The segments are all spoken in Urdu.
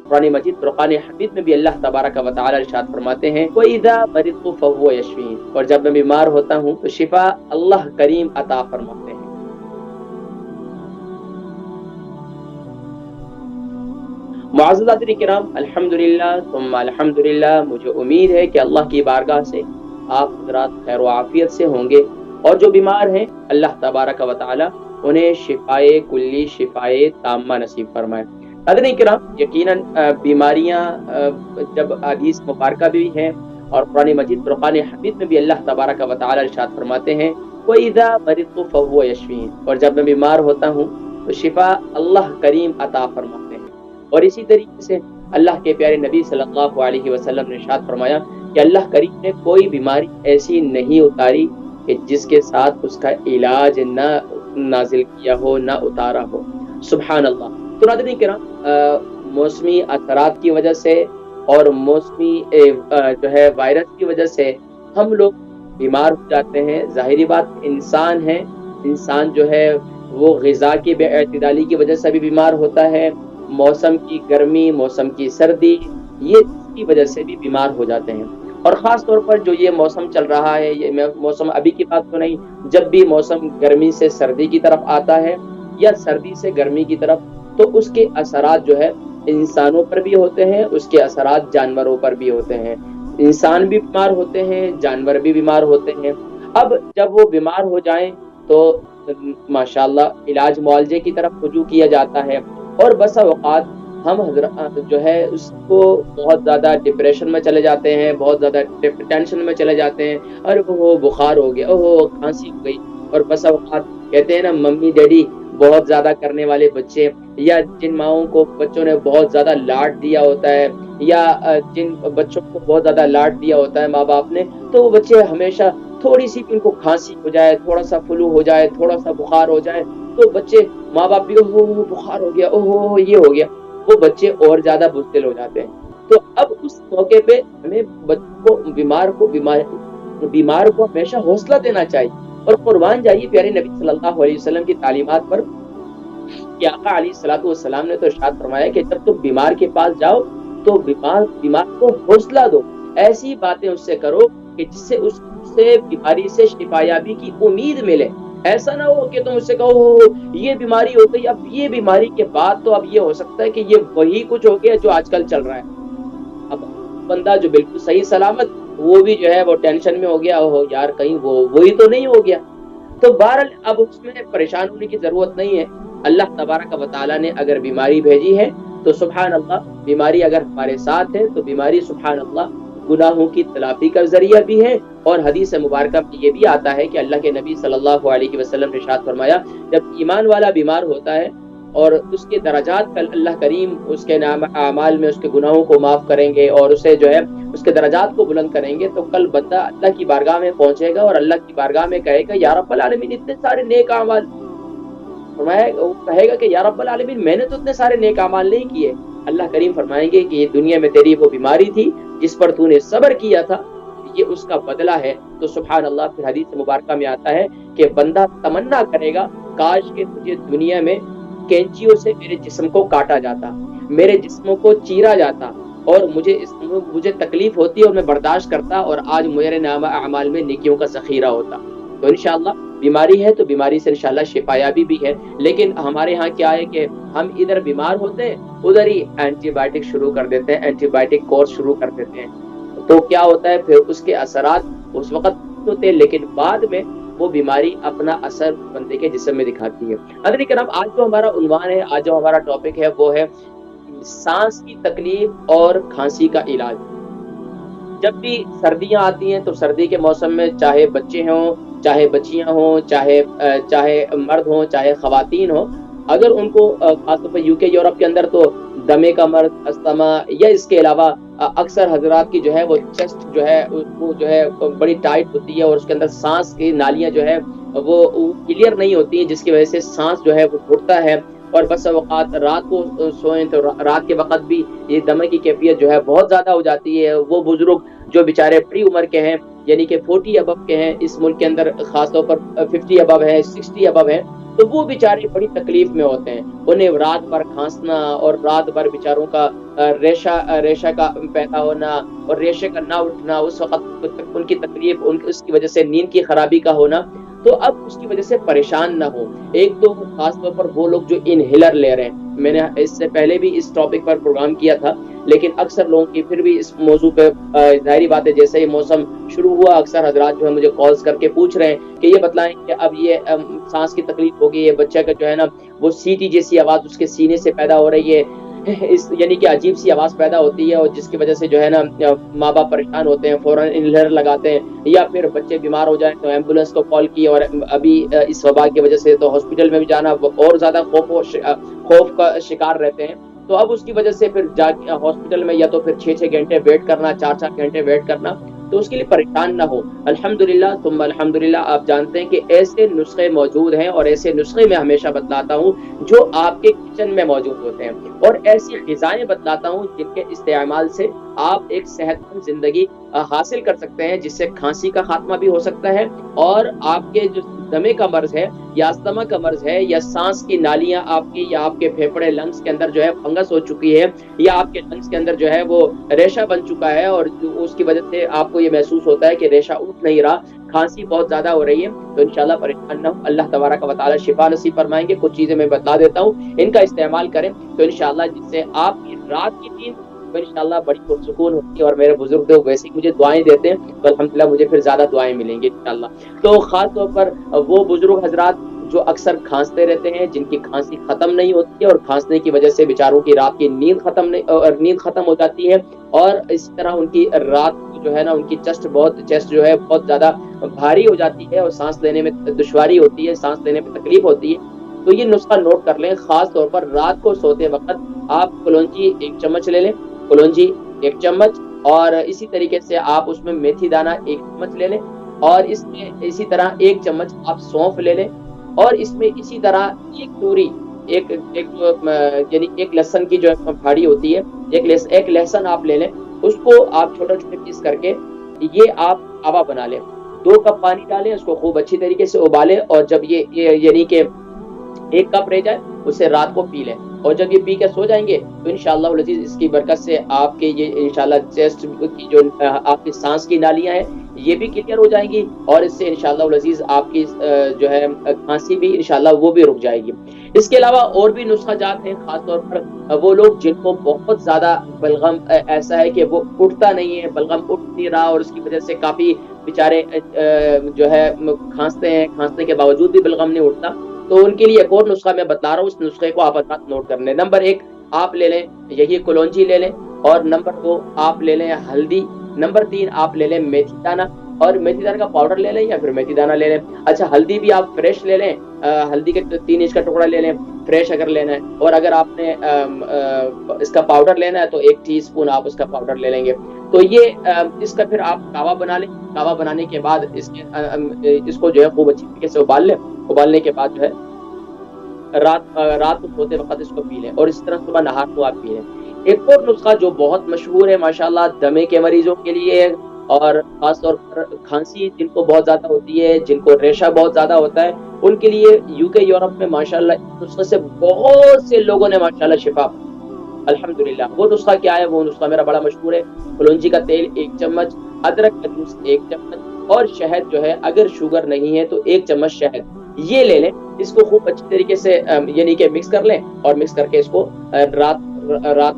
قرآن مجید فرقان حمید میں بھی اللہ تبارک و تعالی ارشاد فرماتے ہیں وَإِذَا مَرِضْتُ فَهُوَ يَشْفِينِ، اور جب میں بیمار ہوتا ہوں تو شفا اللہ کریم عطا فرماتے ہیں۔ معزز حضرات کرام، الحمدللہ ثم الحمدللہ، مجھے امید ہے کہ اللہ کی بارگاہ سے آپ حضرات خیر و عافیت سے ہوں گے، اور جو بیمار ہیں اللہ تبارک و تعالی انہیں شفائے کلی، شفائے تامہ نصیب فرمائے۔ حضرات کرام، یقیناً بیماریاں جب حدیث مبارکہ بھی ہیں اور قرآن مجید فرقان حمید میں بھی اللہ تبارک و تعالی ارشاد فرماتے ہیں وَإِذَا مَرِضْتُ فَهُوَ يَشْفِينِ، اور جب میں بیمار ہوتا ہوں تو شفا اللہ کریم عطا فرماتے ہیں۔ اور اسی طریقے سے اللہ کے پیارے نبی صلی اللہ علیہ وسلم نے ارشاد فرمایا کہ اللہ کریم نے کوئی بیماری ایسی نہیں اتاری کہ جس کے ساتھ اس کا علاج نہ نازل کیا ہو، نہ اتارا ہو۔ سبحان اللہ۔ تو ناظرین کرام، موسمی اثرات کی وجہ سے اور موسمی جو ہے وائرس کی وجہ سے ہم لوگ بیمار ہو جاتے ہیں۔ ظاہری بات، انسان ہے، انسان جو ہے وہ غذا کی بے اعتدالی کی وجہ سے بھی بیمار ہوتا ہے، موسم کی گرمی، موسم کی سردی، یہ اس کی وجہ سے بھی بیمار ہو جاتے ہیں۔ اور خاص طور پر جو یہ موسم چل رہا ہے، یہ موسم ابھی کی بات تو نہیں، جب بھی موسم گرمی سے سردی کی طرف آتا ہے یا سردی سے گرمی کی طرف، تو اس کے اثرات جو ہے انسانوں پر بھی ہوتے ہیں، اس کے اثرات جانوروں پر بھی ہوتے ہیں۔ انسان بھی بیمار ہوتے ہیں، جانور بھی بیمار ہوتے ہیں۔ اب جب وہ بیمار ہو جائیں تو ماشاءاللہ علاج معالجے کی طرف رجوع کیا جاتا ہے، اور بس اوقات ہم حضرات جو ہے اس کو بہت زیادہ ڈپریشن میں چلے جاتے ہیں، بہت زیادہ ٹینشن میں چلے جاتے ہیں، ارے وہ بخار ہو گیا، اوہ کھانسی ہو گئی، اور بس اوقات کہتے ہیں نا ممی ڈیڈی بہت زیادہ کرنے والے بچے، یا جن ماؤں کو بچوں نے بہت زیادہ لاڈ دیا ہوتا ہے، یا جن بچوں کو بہت زیادہ لاڈ دیا ہوتا ہے ماں باپ نے، تو وہ بچے ہمیشہ تھوڑی سی ان کو کھانسی ہو جائے، تھوڑا سا فلو ہو جائے، تھوڑا سا بخار ہو جائے، تو بچے ماں باپ بھی اوہ بخار ہو گیا، اوہ یہ ہو گیا، وہ بچے اور زیادہ بزدل ہو جاتے ہیں۔ تو اب اس موقع پہ ہمیں بچوں کو بیمار کو ہمیشہ حوصلہ دینا چاہیے، اور قربان جائیے پیارے نبی صلی اللہ علیہ وسلم کی تعلیمات پر کہ آقا علیہ الصلوۃ والسلام نے تو ارشاد فرمایا کہ جب تم بیمار کے پاس جاؤ تو بیمار کو حوصلہ دو، ایسی باتیں اس سے کرو کہ جس سے اس سے بیماری سے شفایابی کی امید ملے۔ ایسا نہ ہو کہ تم اس سے کہو یہ بیماری ہو گئی، اب یہ بیماری کے بعد تو اب یہ ہو سکتا ہے کہ یہ وہی کچھ ہو گیا جو آج کل چل رہا ہے۔ اب بندہ جو بالکل صحیح سلامت، وہ بھی جو ہے وہ ٹینشن میں ہو گیا، اوہ یار کہیں وہی تو نہیں ہو گیا۔ تو بہرحال اب اس میں پریشان ہونے کی ضرورت نہیں ہے۔ اللہ تبارک و تعالیٰ نے اگر بیماری بھیجی ہے تو سبحان اللہ، بیماری اگر ہمارے ساتھ ہے تو بیماری سبحان اللہ گناہوں کی تلافی کا ذریعہ بھی ہے۔ اور حدیث مبارکہ میں یہ بھی آتا ہے کہ اللہ کے نبی صلی اللہ علیہ وسلم نے ارشاد فرمایا جب ایمان والا بیمار ہوتا ہے اور اس کے درجات کل اللہ کریم اس کے اعمال میں اس کے گناہوں کو معاف کریں گے اور اسے جو ہے اس کے درجات کو بلند کریں گے، تو کل بندہ اللہ کی بارگاہ میں پہنچے گا اور اللہ کی بارگاہ میں کہے گا یا رب العالمین اتنے سارے نیک اعمال، فرمایا وہ کہے گا کہ یا رب العالمین میں نے تو اتنے سارے نیک اعمال نہیں کیے۔ اللہ کریم فرمائیں گے کہ یہ دنیا میں تیری وہ بیماری تھی جس پر تو نے صبر کیا تھا، یہ اس کا بدلہ ہے۔ تو سبحان اللہ، پھر حدیث مبارکہ میں آتا ہے کہ بندہ تمنا کرے گا کاش کہ مجھے دنیا میں کینچیوں سے میرے جسم کو کاٹا جاتا، میرے جسم کو چیرا جاتا، اور مجھے تکلیف ہوتی اور میں برداشت کرتا، اور آج میرے نام اعمال میں نیکیوں کا ذخیرہ ہوتا۔ تو انشاءاللہ بیماری ہے تو بیماری سے انشاءاللہ شفایابی بھی ہے، لیکن ہمارے ہاں کیا ہے کہ ہم ادھر بیمار ہوتے ہیں ادھر ہی اینٹی بائیوٹک شروع کر دیتے ہیں، اینٹی بائیوٹک کورس شروع کر دیتے ہیں، تو کیا ہوتا ہے پھر اس کے اثرات اس وقت ہوتے ہیں لیکن بعد میں وہ بیماری اپنا اثر بندے کے جسم میں دکھاتی ہے۔ حضرات کرام، آج جو ہمارا عنوان ہے، آج جو ہمارا ٹاپک ہے وہ ہے سانس کی تکلیف اور کھانسی کا علاج۔ جب بھی سردیاں آتی ہیں تو سردی کے موسم میں چاہے بچے ہوں، چاہے بچیاں ہوں، چاہے مرد ہوں، چاہے خواتین ہوں، اگر ان کو خاص طور پر یو کے یورپ کے اندر تو دمے کا مرض، استما، یا اس کے علاوہ اکثر حضرات کی جو ہے وہ چیسٹ جو ہے وہ جو ہے بڑی ٹائٹ ہوتی ہے اور اس کے اندر سانس کی نالیاں جو ہے وہ کلیئر نہیں ہوتی ہیں، جس کی وجہ سے سانس جو ہے وہ گھٹتا ہے، اور بس اوقات رات کو سوئیں تو رات کے وقت بھی یہ دمے کی کیفیت جو ہے بہت زیادہ ہو جاتی ہے۔ وہ بزرگ جو بیچارے بڑی عمر کے ہیں، یعنی کہ 40 ابو کے ہیں، اس ملک کے اندر خاص طور پر 50 ابو ہے، 60 ابو ہے، تو وہ بیچارے بڑی تکلیف میں ہوتے ہیں، انہیں رات بھر کھانسنا اور رات بھر بیچاروں کا ریشہ کا پیدا ہونا اور ریشے کا نہ اٹھنا، اس وقت ان کی تکلیف، اس کی وجہ سے نیند کی خرابی کا ہونا، تو اب اس کی وجہ سے پریشان نہ ہو۔ ایک تو خاص طور پر وہ لوگ جو انہیلر لے رہے ہیں، میں نے اس سے پہلے بھی اس ٹاپک پر پروگرام کیا تھا، لیکن اکثر لوگوں کی پھر بھی اس موضوع پہ ظاہری بات ہے، جیسے ہی موسم شروع ہوا اکثر حضرات جو ہے مجھے کالز کر کے پوچھ رہے ہیں کہ یہ بتلائیں کہ اب یہ سانس کی تکلیف ہوگی، یہ بچہ کا جو ہے نا وہ سیٹی جیسی آواز اس کے سینے سے پیدا ہو رہی ہے، یعنی کہ عجیب سی آواز پیدا ہوتی ہے، اور جس کی وجہ سے جو ہے نا ماں باپ پریشان ہوتے ہیں، فوراً انہیلر لگاتے ہیں، یا پھر بچے بیمار ہو جائیں تو ایمبولینس کو کال کی، اور ابھی اس وبا کی وجہ سے تو ہاسپٹل میں بھی جانا اور زیادہ خوف کا شکار رہتے ہیں، تو اب اس کی وجہ سے پھر جا کے ہاسپٹل میں یا تو پھر 6 گھنٹے ویٹ کرنا، 4 گھنٹے ویٹ کرنا، تو اس کے لیے پریشان نہ ہو۔ الحمدللہ ثم الحمدللہ، آپ جانتے ہیں کہ ایسے نسخے موجود ہیں، اور ایسے نسخے میں ہمیشہ بتلاتا ہوں جو آپ کے کچن میں موجود ہوتے ہیں، اور ایسی غذائیں بتلاتا ہوں جن کے استعمال سے آپ ایک صحت مند زندگی حاصل کر سکتے ہیں، جس سے کھانسی کا خاتمہ بھی ہو سکتا ہے، اور آپ کے جو دمے کا مرض ہے یا استما کا مرض ہے یا سانس کی نالیاں آپ کی یا آپ کے پھیپڑے لنگس کے اندر جو ہے فنگس ہو چکی ہے، یا آپ کے لنگس کے اندر جو ہے وہ ریشہ بن چکا ہے، اور اس کی وجہ سے آپ کو یہ محسوس ہوتا ہے کہ ریشہ اٹھ نہیں رہا، کھانسی بہت زیادہ ہو رہی ہے، تو انشاءاللہ پریشان نہ ہو، اللہ تبارک و تعالی شفا نصیب فرمائیں گے۔ کچھ چیزیں میں بتلا دیتا ہوں، ان کا استعمال کریں تو انشاءاللہ جس سے آپ کی رات کی نیند انشاءاللہ بڑی پرسکون ہوتی ہے، اور میرے بزرگ تو ویسے ہی مجھے دعائیں دیتے ہیں، تو الحمدللہ مجھے پھر زیادہ دعائیں ملیں گی انشاءاللہ۔ تو خاص طور پر وہ بزرگ حضرات جو اکثر کھانستے رہتے ہیں، جن کی کھانسی ختم نہیں ہوتی ہے، اور کھانسنے کی وجہ سے بیچاروں کی رات کی نیند ختم ہو جاتی ہے، اور اسی طرح ان کی رات جو ہے نا ان کی چیسٹ جو ہے بہت زیادہ بھاری ہو جاتی ہے، اور سانس لینے میں دشواری ہوتی ہے، سانس لینے میں تکلیف ہوتی ہے، تو یہ نسخہ نوٹ کر لیں۔ خاص طور پر رات کو سوتے وقت آپ کلونجی 1 چمچ لے لیں، کلونجی 1 چمچ، اور اسی طریقے سے آپ اس میں میتھی دانہ 1 چمچ لے لیں، اور اس میں اسی طرح 1 چمچ آپ سونف لے لیں، اور اس میں اسی طرح ایک توری، یعنی ایک لہسن کی جو پھاڑی ہوتی ہے، ایک لہسن آپ لے لیں، اس کو آپ چھوٹے چھوٹے پیس کر کے یہ آپ کعوہ بنا لیں، 2 کپ پانی ڈالیں، اس کو خوب اچھی طریقے سے ابالیں، اور جب یہ یعنی کہ 1 کپ رہ جائے اسے رات کو پی لیں، اور جب یہ پی کے سو جائیں گے تو انشاءاللہ العزیز اس کی برکت سے آپ کے یہ انشاءاللہ چیسٹ کی جو آپ کی سانس کی نالیاں ہیں یہ بھی کلیئر ہو جائیں گی، اور اس سے انشاءاللہ العزیز آپ کی جو ہے کھانسی بھی انشاءاللہ وہ بھی رک جائے گی۔ اس کے علاوہ اور بھی نسخہ جات ہیں، خاص طور پر وہ لوگ جن کو بہت زیادہ بلغم ایسا ہے کہ وہ اٹھتا نہیں ہے، بلغم اٹھ نہیں رہا، اور اس کی وجہ سے کافی بیچارے جو ہے کھانستے ہیں، کھانسنے کے باوجود بھی بلغم نہیں اٹھتا، تو ان کے لیے ایک اور نسخہ میں بتا رہا ہوں، اس نسخے کو آپ حضرات نوٹ کر لیں۔ نمبر 1 آپ لے لیں یہی کلونجی لے لیں، اور نمبر 2 آپ لے لیں ہلدی، نمبر 3 آپ لے لیں میتھی دانہ، اور میتھی دانہ کا پاؤڈر لے لیں یا پھر میتھی دانہ لے لیں۔ اچھا ہلدی بھی آپ فریش لے لیں، ہلدی کے 3 انچ کا ٹکڑا لے لیں فریش اگر لینا ہے، اور اگر آپ نے اس کا پاؤڈر لینا ہے تو 1 ٹی اسپون آپ اس کا پاؤڈر لے لیں گے۔ تو یہ اس کا پھر آپ کعوہ بنا لیں، کعوہ بنانے کے بعد اس کو جو ہے خوب اچھی طریقے سے ابال لیں، ابالنے کے بعد جو ہے رات کو سوتے وقت اس کو پی لیں، اور اس طرح صبح نہار کو آپ پی لیں۔ ایک اور نسخہ جو بہت مشہور ہے ماشاءاللہ دمے کے مریضوں کے لیے، اور خاص طور پر کھانسی جن کو بہت زیادہ ہوتی ہے، جن کو ریشہ بہت زیادہ ہوتا ہے، ان کے لیے UK یورپ میں ماشاءاللہ اس نسخے سے بہت سے لوگوں نے ماشاءاللہ شفا پائی الحمدللہ۔ وہ نسخہ کیا ہے؟ وہ نسخہ میرا بڑا مشہور ہے، کلونجی کا تیل 1 چمچ، ادرک کا جوس 1 چمچ، اور شہد جو ہے اگر شوگر نہیں ہے تو 1 چمچ شہد یہ لے لیں، اس کو خوب اچھی طریقے سے یعنی کہ مکس کر لیں، اور مکس کر کے اس کو رات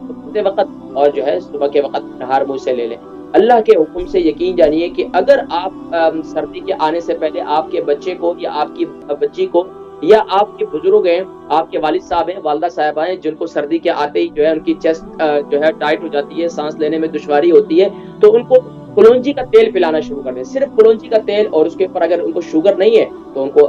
کو سوتے وقت اور جو ہے صبح کے وقت نہار منہ سے لے لیں۔ اللہ کے حکم سے یقین جانیے کہ اگر آپ سردی کے آنے سے پہلے آپ کے بچے کو یا آپ کی بچی کو یا آپ کے بزرگ ہیں، آپ کے والد صاحب ہیں، والدہ صاحبہ ہیں، جن کو سردی کے آتے ہی جو ہے ان کی چیسٹ جو ہے ٹائٹ ہو جاتی ہے، سانس لینے میں دشواری ہوتی ہے، تو ان کو کلونجی کا تیل پلانا شروع کر دیں، صرف کلونجی کا تیل، اور اس کے اوپر اگر ان کو شوگر نہیں ہے تو ان کو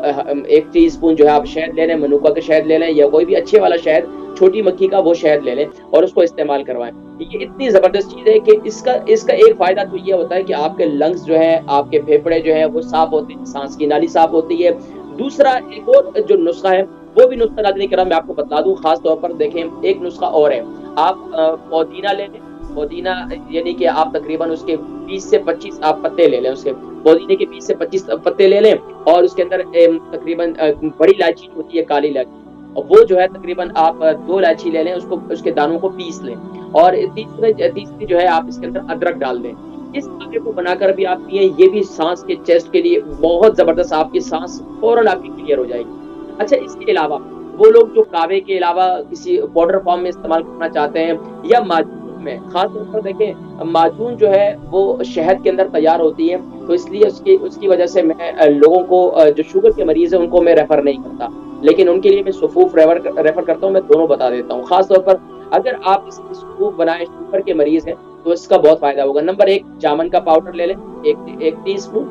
1 ٹی اسپون جو ہے آپ شہد لے لیں، منوکا کا شہد لے لیں، یا کوئی بھی اچھے والا شہد، چھوٹی مکھی کا وہ شہد لے لیں، اور اس کو استعمال کروائیں۔ یہ اتنی زبردست چیز ہے کہ اس کا ایک فائدہ تو یہ ہوتا ہے کہ آپ کے لنگس جو ہیں، آپ کے پھیپڑے جو ہیں وہ صاف ہوتے ہیں، سانس کی نالی صاف ہوتی ہے۔ دوسرا ایک اور جو نسخہ ہے وہ بھی نسخہ ناظرین کرام میں آپ کو بتا دوں، خاص طور پر دیکھیں ایک نسخہ اور ہے، آپ پودینہ لے لیں، پودینہ یعنی کہ آپ تقریباً اس کے 20 سے 25 آپ پتے لے لیں، اس کے پودینے کے 20 سے 25 پتے لے لیں، اور اس کے اندر تقریباً بڑی الائچی ہوتی ہے، کالی الائچی اور وہ جو ہے تقریباً آپ 2 الائچی لے لیں، اس کے دانوں کو پیس لیں، اور تیسری جو ہے آپ اس کے اندر ادرک ڈال دیں۔ اس کھانے کو بنا کر بھی آپ پئیں، یہ بھی سانس کے چیسٹ کے لیے بہت زبردست، آپ کی سانس فوراً آپ کی کلیئر ہو جائے گی۔ اچھا، اس کے علاوہ وہ لوگ جو کعوے کے علاوہ کسی پاؤڈر فارم میں استعمال کرنا چاہتے ہیں یا معجون میں، خاص طور پر دیکھیں معجون جو ہے وہ شہد کے اندر تیار ہوتی ہے، تو اس لیے اس کی وجہ سے میں لوگوں کو جو شوگر کے مریض ہیں ان کو میں ریفر نہیں کرتا، لیکن ان کے لیے میں صفوف ریفر کرتا ہوں، میں دونوں بتا دیتا ہوں۔ خاص طور پر اگر آپ اس کی صفوف بنائیں، شوگر کے مریض ہیں، تو اس کا بہت فائدہ ہوگا۔ نمبر 1 جامن کا پاؤڈر لے لیں، ایک ٹی اسپون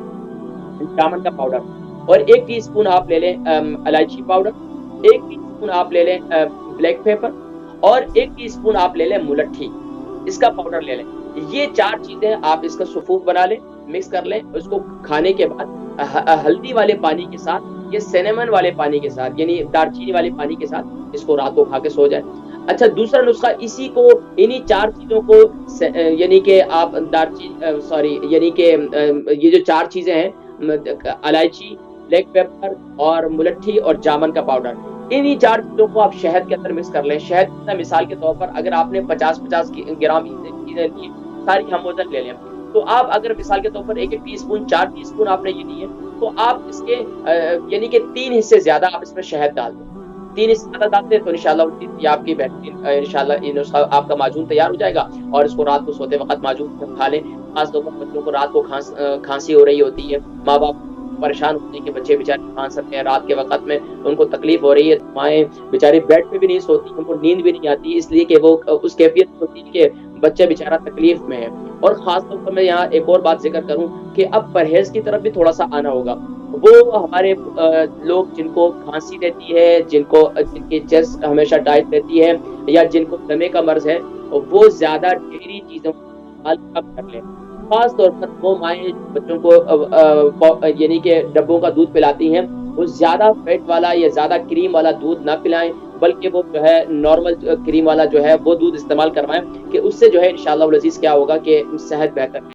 جامن کا پاؤڈر، اور 1 ٹی اسپون آپ لے لیں الائچی پاؤڈر، 1 ٹی اسپون آپ لے لیں بلیک پیپر، اور 1 ٹی اسپون آپ لے لیں ملٹھی، اس کا پاؤڈر لے لیں۔ یہ 4 چیزیں آپ اس کا صفوف بنا لیں، مکس کر لیں، اس کو کھانے کے بعد ہلدی والے پانی کے ساتھ یا سینیمن والے پانی کے ساتھ، یعنی دار چینی والے پانی کے ساتھ اس کو رات کو کھا کے سو جائیں۔ اچھا، دوسرا نسخہ اسی کو، انہی 4 چیزوں کو یعنی کہ آپ یعنی کہ یہ جو 4 چیزیں ہیں، الائچی، بلیک پیپر اور ملٹھی اور جامن کا پاؤڈر، انہی 4 چیزوں کو آپ شہد کے اندر مکس کر لیں۔ شہد مثال کے طور پر اگر آپ نے 50 گرام چیزیں لی، ساری ہم وزن لے لیں، تو آپ اگر مثال کے طور پر 1 ٹی اسپون 4 ٹی اسپون آپ نے یہ لیے، تو آپ اس کے یعنی کہ 3 حصے زیادہ آپ اس میں شہد ڈال دیں۔ 3 حصے زیادہ ڈالتے ہیں تو انشاءاللہ یہ آپ کی بہترین انشاءاللہ یہ نسخہ آپ کا معجون تیار ہو جائے گا، اور اس کو رات کو سوتے وقت معجون کھا لیں۔ خاص طور پر بچوں کو رات کو کھانسی ہو رہی ہوتی ہے، ماں باپ پریشان ہوتے ہیں کہ بچے بیچارے کھانس سکتے ہیں رات کے وقت میں، ان کو تکلیف ہو رہی ہے، مائیں بیچاری بیڈ پہ بھی نہیں سوتی، ان کو نیند بھی نہیں آتی، اس لیے کہ وہ اس کیفیت ہوتی ہے کہ بچہ بیچارہ تکلیف میں ہے۔ اور خاص طور پر میں یہاں ایک اور بات ذکر کروں کہ اب پرہیز کی طرف بھی تھوڑا سا آنا ہوگا۔ وہ ہمارے لوگ جن کو کھانسی رہتی ہے، جن کی چیسٹ ہمیشہ ٹائٹ رہتی ہے، یا جن کو دمے کا مرض ہے، وہ زیادہ ڈیری چیزوں کا استعمال کم کر لیں۔ خاص طور پر وہ مائیں بچوں کو یعنی کہ ڈبوں کا دودھ پلاتی ہیں، وہ زیادہ فیٹ والا یا زیادہ کریم والا دودھ نہ پلائیں، بلکہ وہ جو ہے نارمل کریم والا جو ہے وہ دودھ استعمال کروائیں، کہ اس سے جو ہے انشاءاللہ العزیز کیا ہوگا کہ صحت بہتر